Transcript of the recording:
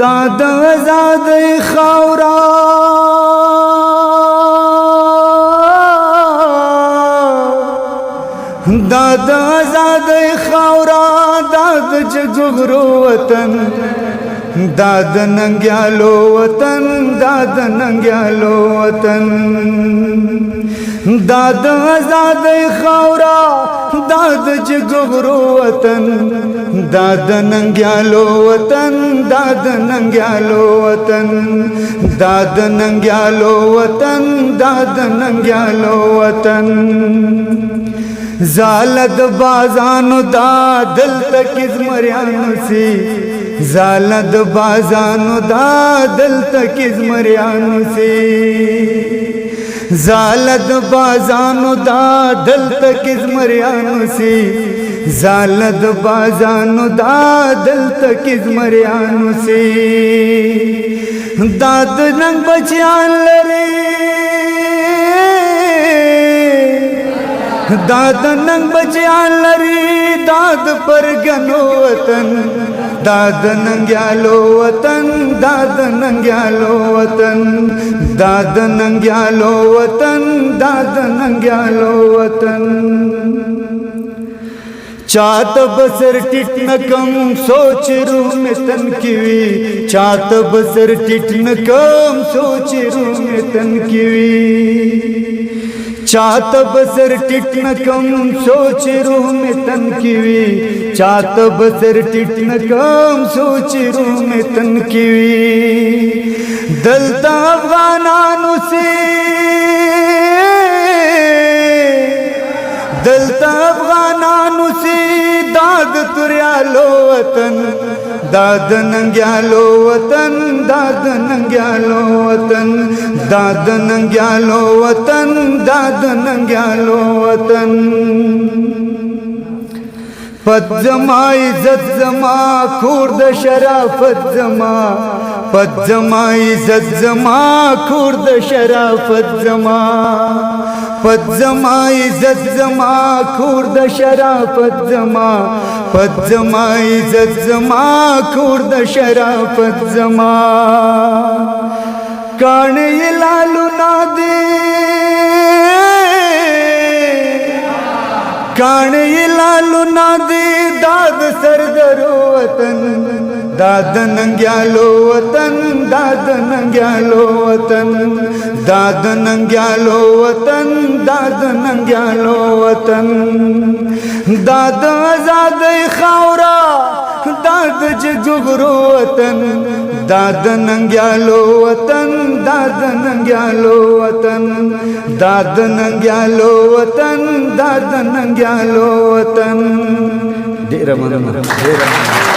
داد آزادۍ خاورا داد آزادۍ خاورا داد جګړو وطن داد ننګیالو وطن داد ننګیالو وطن داد آزادۍ خاورا داد جګړو وطن داد ننګیالو وطن داد ننګیالو وطن داد ننګیالو وطن داد ننګیالو وطن زالد بازانو دا دل تکیز مریانو سی زالد بازانو دا دل تکیز مریانو سی زالد بازانو دا دل تکیز مریانو سی زالد بازانو دا دل تکیز مریانو سی داد ننگ بچیان لری داد ننگ بچیان لری داد پر گنو وطن داد ننګیالو وطن داد ننګیالو وطن داد ننګیالو وطن داد ننګیالو وطن چات بسر ټټ نکم سوچ روح میں تن کیوی چات بسر ټټ نکم سوچ روح میں تن کیوی چات بسر ټټ نکم سوچ روح میں تن کیوی چات بسر ټټ نکم سوچ روح میں تن کیوی دلتا افغانانو سے دلتا افغانانو سے داد تریالو وطن داد ننګیالو وطن داد ننګیالو وطن داد ننګیالو وطن داد ننګیالو وطن پد زما عزت زما کور د شرافت زما پد زما عزت زما کور د شرافت زما پد زما عزت زما کور د شرافت زما پد زما عزت زما کور د شرافت زما کاڼې لالو نادي کاڼې لالو نادي داد سردرو وطن داد ننګیالو وطن داد ننګیالو وطن داد ننګیالو وطن داد ننګیالو وطن داد آزادۍ خاورا داد جګړو وطن داد ننګیالو وطن داد ننګیالو وطن داد ننګیالو وطن داد ننګیالو وطن ډېره مننه